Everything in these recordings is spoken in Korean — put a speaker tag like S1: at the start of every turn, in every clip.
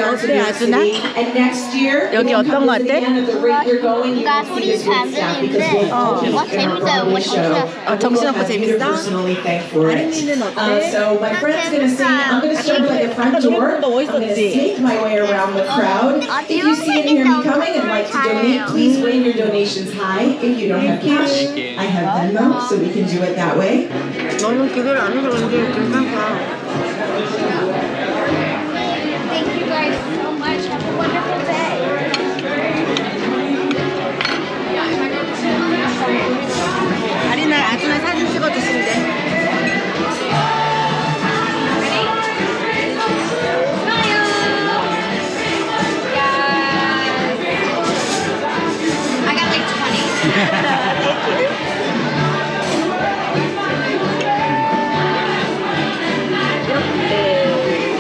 S1: are to
S2: 어때,
S1: New York
S2: 아주나?
S1: City. And next year,
S2: 여기
S1: when you
S2: 어떤
S1: come
S2: 거
S1: visit
S2: 같아?
S1: again at the rate you're going, you
S3: 뭔가
S1: will see
S3: 소리
S1: this
S3: 잘 안
S1: great staff because
S3: 들리는데
S1: we'll all
S3: 뭔가
S1: be in our
S3: 재밌어요.
S1: Broadway
S3: 뭔가
S1: show.
S3: 정신없어요.
S2: 정신없고
S1: We'll have you to
S2: 재밌어?
S1: personally thank for it.
S2: 아린이는 어때?
S1: So my friend's gonna sing. I'm gonna start by the front door. I'm gonna sneak my way around the crowd. If you see and hear me coming and like to donate, please wave your donations high. If you don't have cash, I have Venmo, so we can do it that way.
S2: 너무 기대를 안 해서 그런지 괜찮다.
S3: Thank you guys so much. Have a wonderful day.
S2: 아린아, 아주나 사진 찍어주신대.
S3: I got like 20.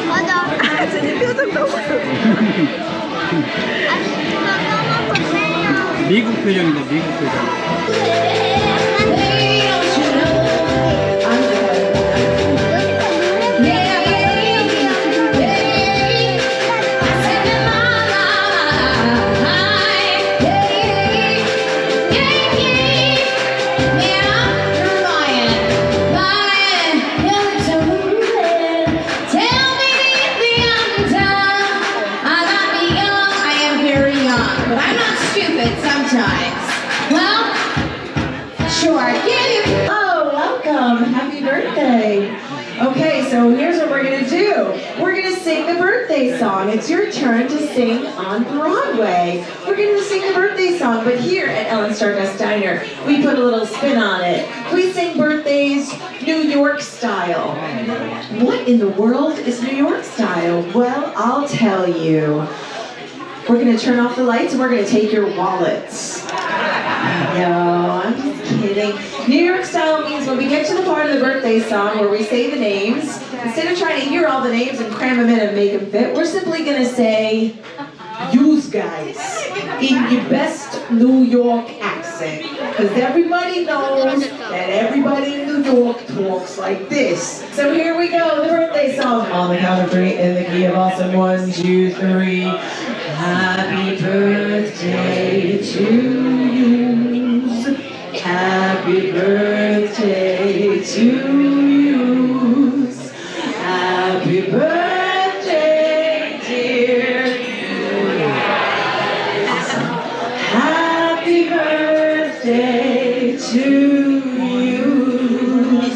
S3: 맞아.
S2: 아준이 표정 너무
S4: 미국 표정이다, 미국 표정.
S1: But I'm not stupid sometimes. Well, sure, get it. Oh, welcome. Happy birthday. Okay, so here's what we're gonna do. We're gonna sing the birthday song. It's your turn to sing on Broadway. We're gonna sing the birthday song, but here at Ellen Stardust Diner, we put a little spin on it. We sing birthdays New York style. What in the world is New York style? Well, I'll tell you. We're gonna turn off the lights and we're gonna take your wallets. No, I'm just kidding. New York style means when we get to the part of the birthday song where we say the names, instead of trying to hear all the names and cram them in and make them fit, we're simply gonna say, "Yous guys," in your best New York accent. Because everybody knows that everybody in New York talks like this. So here we go, the birthday song. On the count of three, in the key of awesome. 1, 2, 3. Happy birthday to you. Happy birthday to you. Happy birthday, dear you. Happy birthday to you.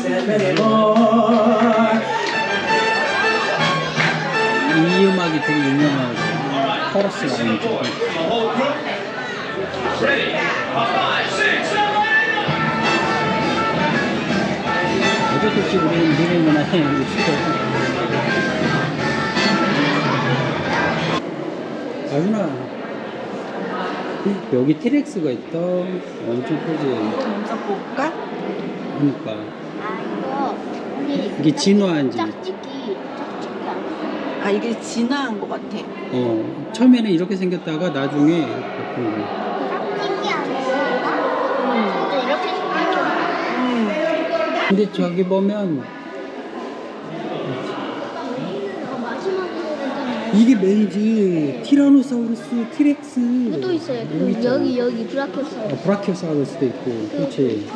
S1: And many more.
S4: 이 음악이 되게 유명한 코러스 라인이죠. 어쩔 수 없이 우리는 미국 문화에 익숙해서. 아윤아, 여기 티렉스가 있다. 엄청 크지.
S2: 먼저 볼까?
S4: 그러니까
S3: 아 이거 언니
S4: 이게 진화한지.
S3: 짝짓기 아니야?
S2: 아, 이게 진화한 것 같아.
S4: 처음에는 이렇게 생겼다가 나중에 이렇게 바꾼 거야.
S3: 짝짓기 아니야? 근데 이렇게 생겼잖아.
S4: 근데 저기 보면 이게 맨지 티라노사우루스, 티렉스.
S3: 또 있어요.
S4: 여기 있잖아.
S3: 여기 브라키오사우루스.
S4: 브라키오사우루스도 있고, 그렇지.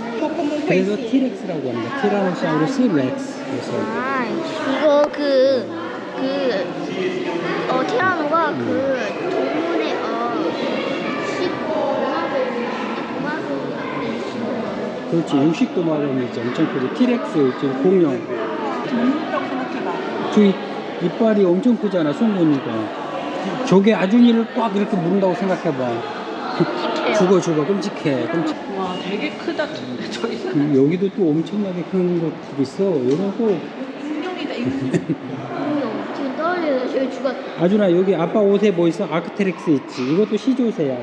S4: 그래서 티렉스라고 합니다. 티라노사우루스 렉스. 그래서
S3: 아 이거 티라노가 동물의
S4: 그렇지. 육식도마뱀이지. 엄청 크지. 티렉스 지금 공룡.
S2: 동물이라고 생각해봐.
S4: 그 이빨이 엄청 크잖아. 송곳니가. 저게 아준이를 꽉 이렇게 물은다고 생각해봐. 죽어 끔찍해.
S2: 와, 되게 크다. 저기
S4: 여기도 또 엄청나게 큰 것들이 있어. 요러고
S2: 공룡이다. 이거
S3: 지금 떨어져요. 저기 죽었.
S4: 아준아, 여기 아빠 옷에 뭐 있어? 아크테릭스 있지. 이것도 시조새야.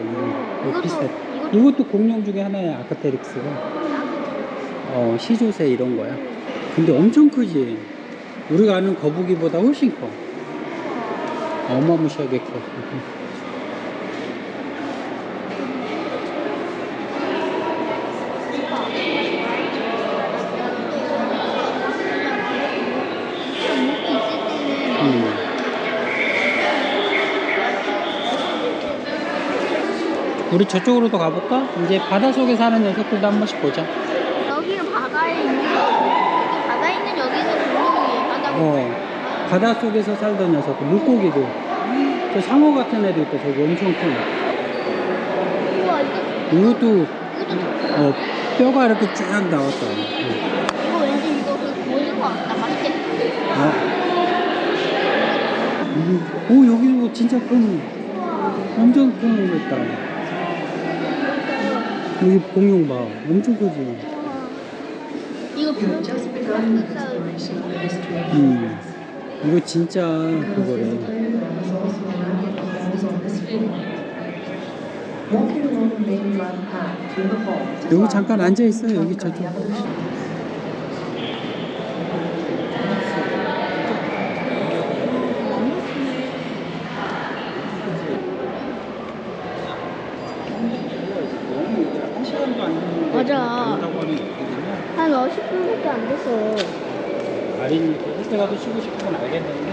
S4: 이거 비슷해. 이것도 공룡 중에 하나야. 아크테릭스가. 시조새 이런 거야. 근데 엄청 크지. 우리가 아는 거북이보다 훨씬 커. 어마무시하게 커. 우리 저쪽으로도 가볼까? 이제 바닷속에 사는 녀석들도 한 번씩 보자.
S3: 여기는 바다에 있는 여기 바다에 있는 여기는 공룡이에요. 바다.
S4: 바닷속에서 살던 녀석들, 물고기들. 저 상어 같은 애도 있다. 저기 엄청 큰.
S3: 우와
S4: 이것도
S3: 이것도
S4: 뼈가 이렇게 쭉 나왔다.
S3: 이거 왠지 이거 그 보는 거 같다. 맛있겠다.
S4: 오, 여기도 진짜 큰, 엄청 큰 거 있다. 여기 공룡 봐. 엄청 크지.
S3: 이거 불
S4: 이거 진짜 그거래. 여기 잠깐 앉아 있어. 여기 저쪽.
S3: 맞아. 한 10분밖에 안 됐어.
S4: 아린이 헬때 가도 쉬고 싶은 건 알겠는데.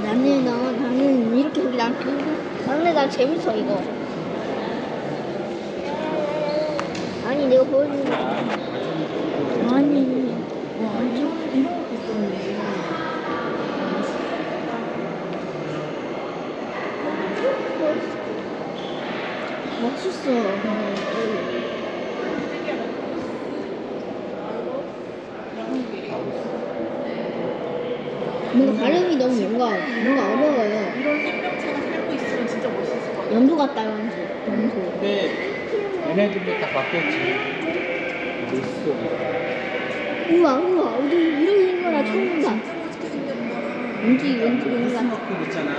S3: 나는 이렇게 여기 나는 난 재밌어 이거. 아니 내가 보여주는 거. 아니. 멋있어. 뭔가 발음이 너무 뭔가 어려워요.
S2: 이런 생명체가 살고 있으면 진짜 멋있을 것 같아.
S3: 염소 같다 염소.
S4: 근데 얘네들도 다 바뀌었지. 물속에.
S3: 우와 어디 이런 거나 처음 봐. 왠지 같아.
S4: 그 있잖아.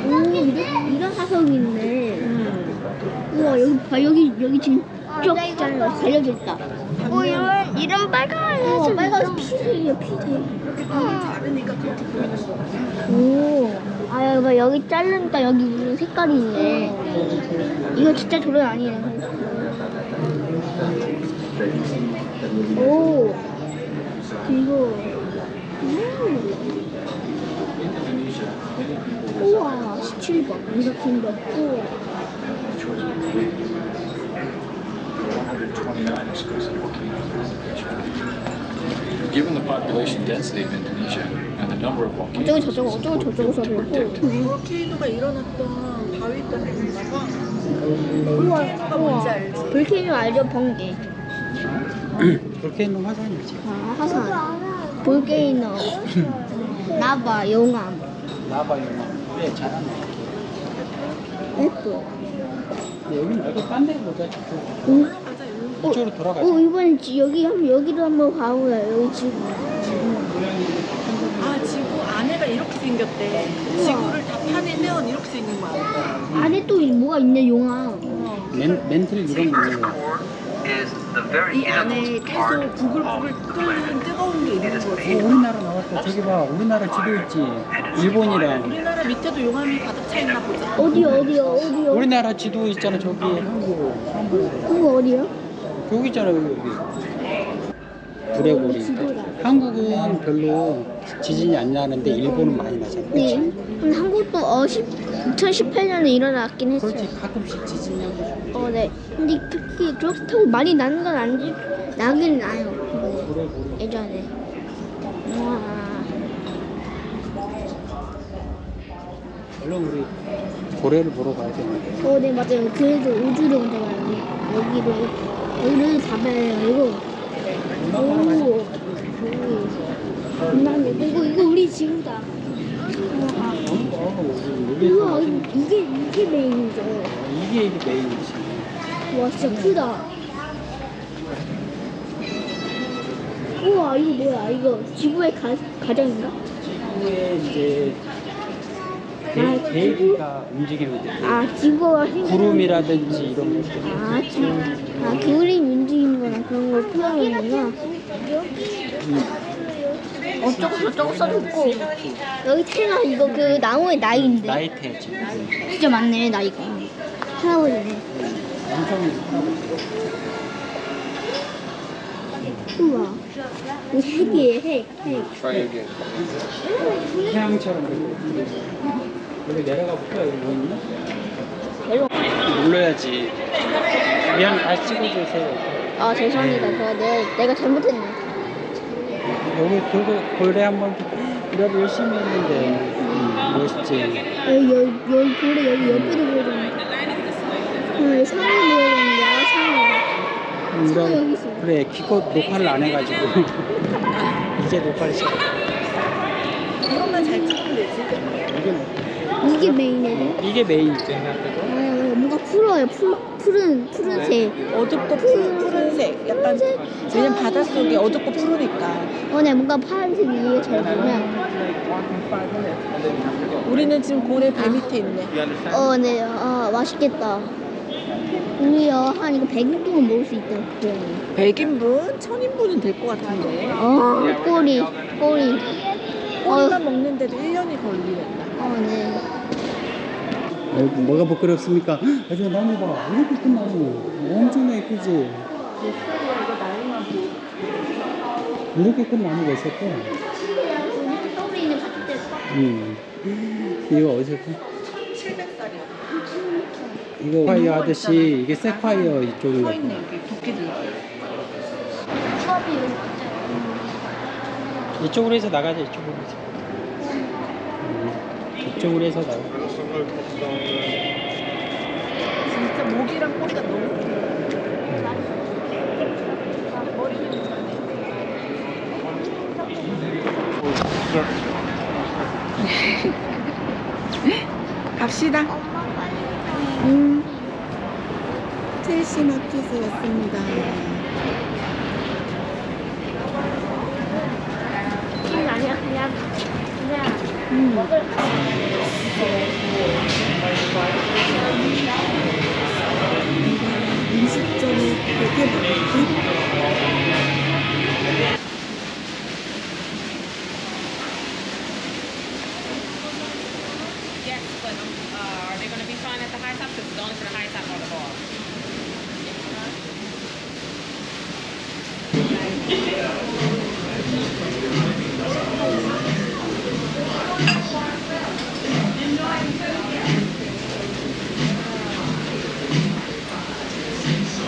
S3: 오 이런 화석이 있네. 우와 여기 봐 여기 지금 쭉 달려져 있다. 이런 빨간 빨간 피색이야 피색.
S2: 작으니까 그렇게 보이는 거 같아.
S3: 오 여기 자르니까 여기 무슨 색깔이 있네. 이거 진짜 조련 아니네. 오 이거 우와 17번 이렇게 넣고
S5: Given the population density of Indonesia and the number of volcanoes,
S3: 어쩌고 저쩌고 써있고
S2: 볼케이노가 일어났던 바위 때문인가 봐. 볼케이노가 뭔지 알지?
S3: 볼케이노 알죠? 번개.
S4: 볼케이노 화산이지.
S3: 화산 볼케이노 라바 용암
S4: 라바 용암. 그래, 잘하네.
S3: 예뻐.
S4: 여기 말고 딴 데로 보자. 이쪽으로 돌아가자.
S3: 이번엔 여기로 한번 가보자. 여기 지금
S2: 아 지구 안에가 이렇게 생겼대. 지구를 다 파내면 이렇게 생긴 거야.
S3: 안에 또 뭐가 있네 용암.
S4: 멘틀 이런 거 있는 거야.
S2: 이 안에 계속 부글부글 끓는 뜨거운 게 있는 거지.
S4: 우리나라 나왔다. 저기 봐. 우리나라 지도 있지. 일본이랑.
S2: 우리나라 밑에도 용암이 가득 차 있나 보자.
S3: 어디요?
S4: 우리나라 지도 있잖아. 저기 한국.
S3: 그거 어디요?
S4: 여기 있잖아. 여기. 구레고리. 한국은 별로 지진이 안 나는데 일본은 많이 나잖아. 그치?
S3: 네. 근데 한국도 2018년에 일어났긴 했어요.
S4: 그렇지. 가끔씩 지진이 한 번씩.
S3: 네. 근데 그렇게 그렇다고 많이 나는 건 아니지. 나긴 나요.
S4: 구레고리.
S3: 예전에. 와.
S4: 얼른 우리 고래를 보러 가야 되는데.
S3: 네 맞아요. 그래도 우주를 먼저 가야 돼. 여기를 가봐야 해요. 이거. 이거 우리 지구다. 우와 이게 메인이죠.
S4: 이게 메인이지.
S3: 와 진짜 크다. 우와 이거 뭐야? 이거 지구의 가정인가?
S4: 지구에 이제 대기가 움직이면 돼.
S3: 지구가
S4: 구름이라든지 이런 것들.
S3: 구름이 움직이는 거나 그런 걸 표현하는구나. 어쩌고 저쩌고 써줬고 여기 태나 이거 그 나무의 나이인데
S4: 나이테지.
S3: 진짜 많네 나이가. 할아버지네.
S4: 엄청 할아버지.
S3: 우와 이거 핵이에요 핵.
S5: try again.
S4: 태양처럼 이렇게. 여기 내려가 볼까? 여기 뭐 있나?
S3: 내려.
S4: 눌러야지. 미안, 다시 찍어주세요.
S3: 아 죄송합니다. 내가 잘못했네.
S4: 여기 그거 고래 한번 우리가 열심히 했는데 멋있지.
S3: 여기 고래 여기 옆에도 보여줬는데. 사람이 보여줬는데 사람 여기 있어.
S4: 그래 기껏 녹화를 안 해가지고 이제 녹화를 시작.
S1: 이것만 잘 찍으면 되지.
S3: 이게 메인이에요?
S4: 이게 메인이지.
S3: 뭔가 풀어요. 푸른색.
S1: 어둡고 푸른색. 약간
S3: 푸른색.
S1: 왜냐면 바닷속이 어둡고 푸르니까.
S3: 네, 뭔가 파란색 이게 잘 보면.
S1: 우리는 지금 고래 배 밑에 있네.
S3: 네. 맛있겠다. 우리 한 이거 100일 동안 먹을 수 있다. 그래.
S1: 100인분? 1000인분은 될 것 같은데.
S3: 꼬리.
S1: 꼬리만 먹는데도 1년이 걸리겠다.
S3: 네.
S4: 뭐가 부끄럽습니까? 아주 나무 봐. 이렇게 큰 나무. 엄청나 예쁘지? 이렇게 큰 나무가 있었대.
S3: 서울에 있는 밭들.
S4: 이거 어디서?
S1: 700살이야.
S4: 이거 파이어 하듯이 이게 세콰이어 이쪽인 거.
S1: 있네, 여기 도끼들.
S4: 이쪽으로 해서 나가자. 이쪽으로 해서. 이쪽으로 해서 나가.
S1: 진짜 목이랑 꼬리가 너무 갑시다. 첼시 마켓에 왔습니다.
S3: 아니야, 그냥 먹을
S1: 음식점이 되게 많고.
S6: Yes, but are they going to be fine at the high top? Because it's only for the high top or the bar.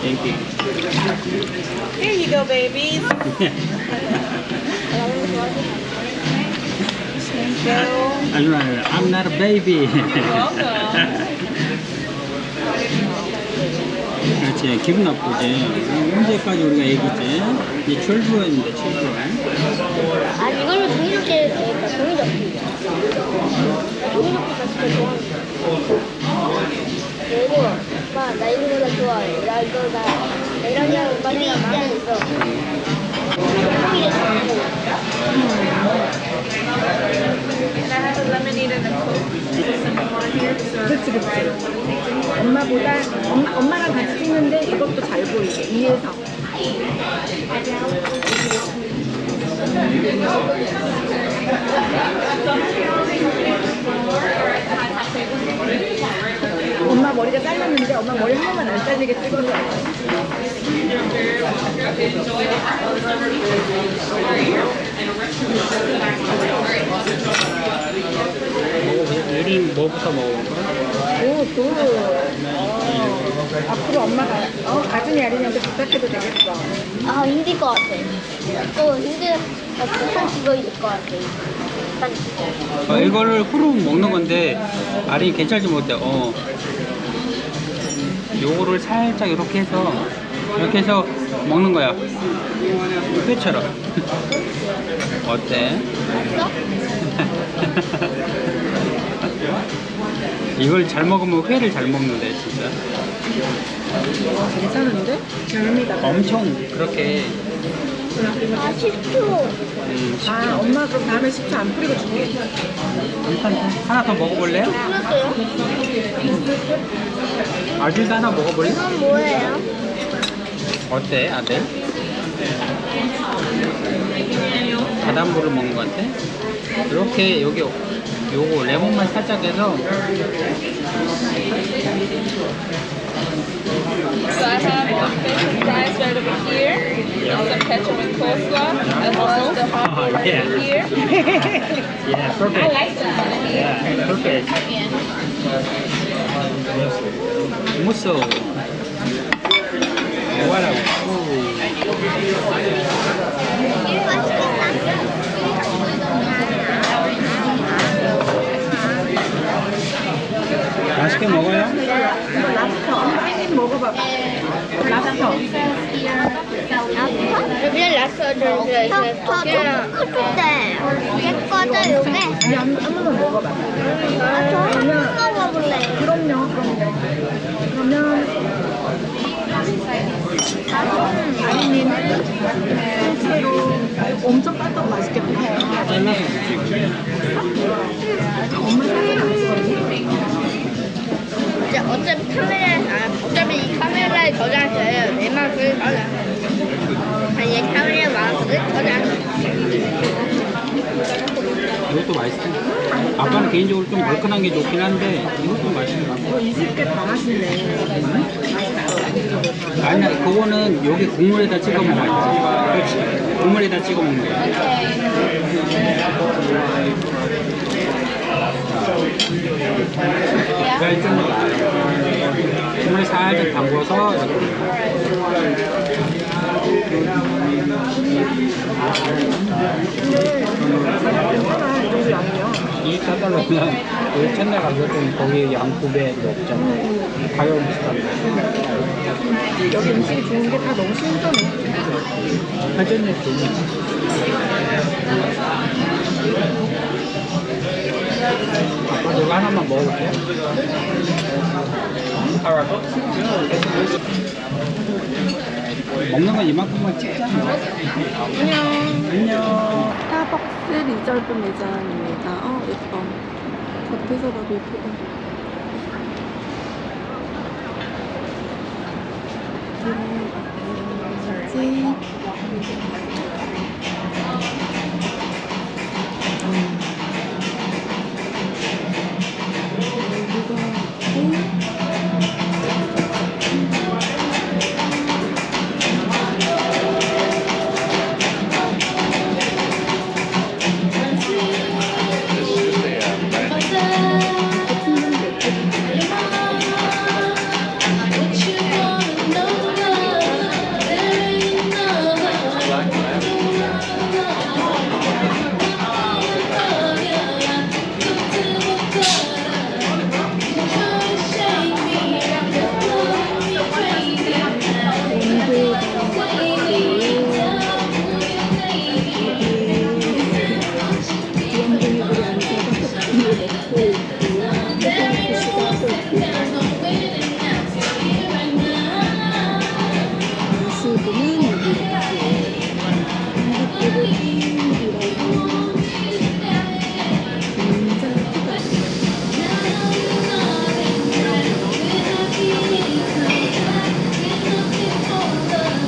S4: Thank you.
S1: Here you go, babies.
S4: I'm not a baby. 그렇지, 기분 나쁘지. 언제까지 우리가 애기지? 이제 철부였는데, 철부.
S3: 이걸로 종이접기 되니까 종이접기. 종이접기가 진짜 좋아하는 그리고 오빠 나 이거보다 좋아해. 나 이런 오빠가 마음에 있어. 종이를 잡고.
S6: And I have a lemonade and a coke. Some water here. So
S1: 엄마보다 엄마랑 같이 찍는데 이것도 잘 보이게 위에서. 엄마 머리가 잘랐는데 엄마 머리 한 번만 안 잘리게 찍어줘.
S4: 우린 뭐부터 먹어볼까?
S1: 앞으로 엄마가 가준이 아린이한테 부탁해도 되겠어.
S3: 힘들 것 같아. 한 그거 있을 것 같아.
S4: 이거를 후루 먹는 건데 아린이 괜찮지 못해. 요거를 살짝 이렇게 해서 먹는 거야. 회처럼. 어때? 이걸 잘 먹으면 회를 잘 먹는데 진짜.
S1: 괜찮은데? 별미다.
S4: 엄청 그렇게.
S3: 식초.
S1: 엄마 그럼 다음에 식초 안 뿌리고 줄게.
S4: 일단 하나 더 먹어볼래요?
S3: 풀었어요?
S4: 아들도 하나 먹어볼래?
S3: 이건 뭐예요?
S4: 어때 아들? 바닷물을 먹는 것 같아? 이렇게 여기 요거 레몬만 살짝 해서.
S6: I have fish fries right over here. Some ketchup and coleslaw. And also the hot dog right
S4: Yeah.
S6: over here.
S4: Yeah, perfect.
S6: I like that.
S4: Yeah, perfect. Musso. What else? 맛있게 먹어요?
S6: 햄 먹어봐봐. 랍스터.
S3: 여기는 랍스터를 저 토크인데 제 거죠 요게?
S6: 한번 먹어봐.
S3: 저 한번 먹어볼래요.
S6: 그럼요. 그러면 아린이는 통째로 엄청 빠떡 맛있겠다.
S4: 잘라서 주지.
S6: 엄마 살짝 맛있거든요.
S3: 이제 어차피 이 카메라에 저장돼요. 내 맛을 저장. 아니 얘 카메라에 맛을 저장.
S4: 이것도 맛있어. 아빠는 개인적으로 좀 얼큰한 게 좋긴 한데 이것도 맛있는 것 같아.
S6: 20개 다 맛있네.
S4: 아니, 그거는 여기 국물에다 찍어 먹어야지. 그렇지. 국물에다 찍어 먹는 거야. 국물 살짝 담궈서 이 4달러면 여기 첫날 가격은 거기 양 9배 없잖아. 가격은 비슷한데.
S6: 여기 음식이 좋은 게 다 너무 신선해.
S4: 회전율 좋네. 아빠 이거 하나만 먹어볼게요. 먹는 건 이만큼만 찍자. 안녕.
S6: 스타벅스 리저브 매장입니다. 예뻐. 겉에서 봐도 예쁘다.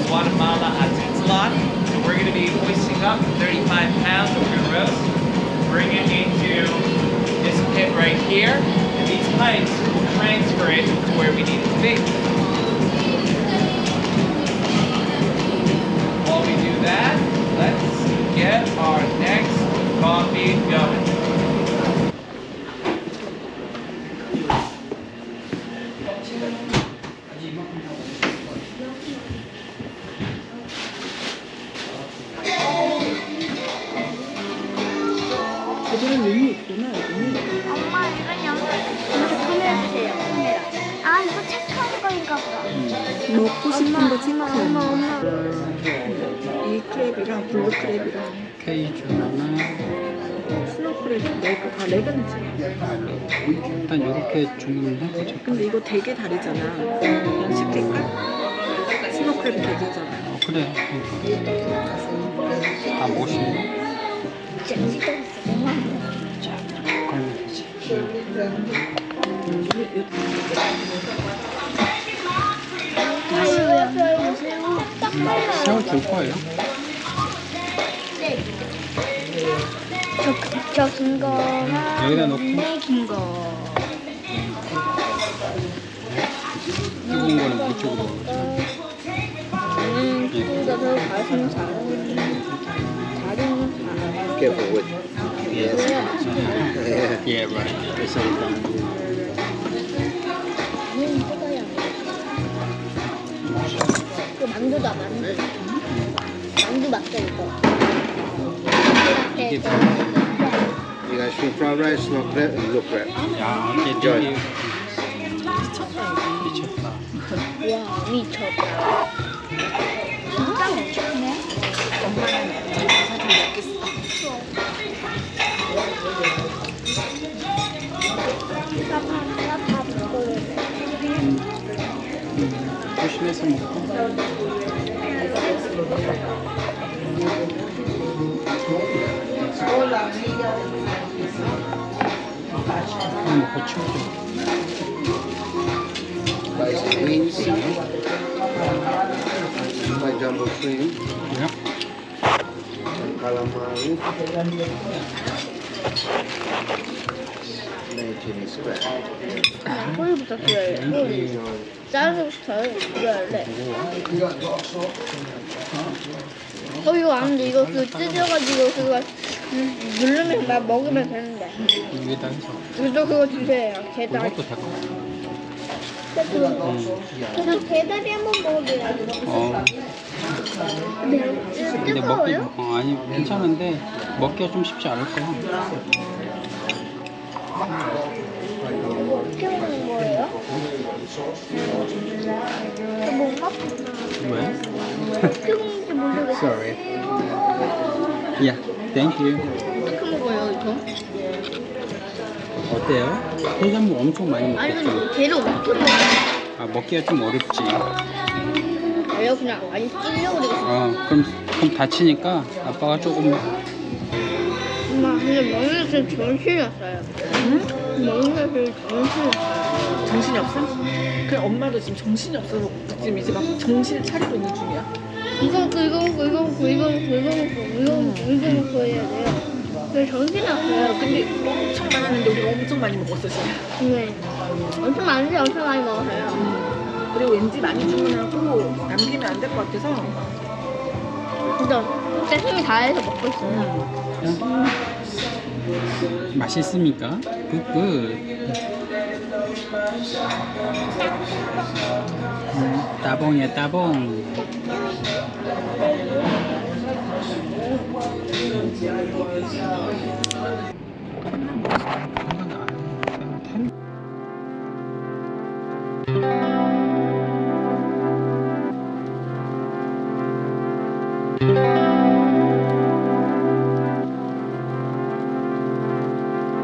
S7: Guatemala Atitlan. So we're going to be hoisting up 35 pounds of your roast, bring it into this pit right here, and these pipes will transfer it to where we need it to be. While we do that, let's get our next coffee going.
S6: 저들은 의미 있구나, 여기는.
S3: 엄마 이런 영상 카메라 주세요. 아 이거 체크하는 거인가 보다.
S6: 먹고 싶은 거 체크해.
S3: 엄마.
S6: 이 크랩이랑 블루 크랩이랑
S4: 케이준 하나.
S6: 스노우 크랩 다 레그는 지
S4: 일단 이렇게 주문해보자.
S6: 근데 이거 되게 다르잖아. 그냥 시킬까? 스노우 크랩 되게잖아.
S4: 그래. 그러니까. 다 멋있네. 자, 그러면 되지. 새우 줄 거예요?
S3: 저긴 거랑
S4: 여기다 넣고
S3: 긴 거.
S4: 뜨거운 거는 이쪽으로 넣어줘.
S3: 긴 거도 가슴 잘. 다리는 잘.
S4: 이렇게 보고 Yeah, right. It's all done.
S3: 그 만두다 만두. 만두 맞죠 이거?
S4: 이게
S8: You guys want fried rice, no crab, no crab.
S4: 야, 이게
S8: Enjoy.
S4: 되게 미쳤다.
S3: 와 미쳤다.
S4: 조심해서 먹고. 먹고 치우자.
S8: Rice and beans. My jumbo shrimp.
S4: Yeah.
S8: Calamari. Chinese crab.
S3: 꼬리부터 줘야 꼬리. 짜루부터 줘야 돼. 이거 아는데 이거 그 찢어가지고 그거 누르면 막 먹으면 되는데.
S4: 여기다 해서.
S3: 그래도 그거 주세요. 게다리.
S4: 그것도 될 것 같아.
S3: 저도 게다리 한번 먹어줘야지.
S4: 근데 먹기
S3: 뜨거워요?
S4: 아니 괜찮은데 먹기가 좀 쉽지 않을 거야.
S3: 이거 어떻게 먹는 거예요? 뭔가?
S4: 왜?
S3: 어떻게 먹는지 모르겠어.
S4: Sorry. Yeah, thank you.
S3: 어떻게 먹어요 이거?
S4: 어때요? 해산물 엄청 많이
S3: 아니
S4: 먹겠죠?
S3: 근데 걔를 어떻게 먹어요?
S4: 아 먹기가 좀 어렵지.
S3: 내가 그냥 많이 찔려고 그러겠어.
S4: 그럼 다치니까 아빠가 조금
S3: 엄마 근데 먹는 게 정신이 없어요. 응? 먹는 게 정신이 없어요.
S9: 정신이 없어? 그래 엄마도 지금 정신이 없어서 지금 이제 막 정신을 차리고 있는 중이야.
S3: 이거 먹고 이거 먹고 이거 먹고 이거 먹고 이거 먹고 이거 먹고 이거 먹고 해야 돼요. 근데 정신이 없어요.
S9: 근데 엄청 많았는데 우리가 엄청 많이 먹었어 지금.
S3: 네. 엄청 많은데 엄청 많이 먹어요.
S9: 그리고 왠지 많이 주문하고 남기면 안 될 것 같아서.
S3: 진짜 힘이 다해서 먹고 있어요.
S4: 맛있습니까? 굿굿. 따봉이야 따봉.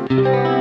S3: 네.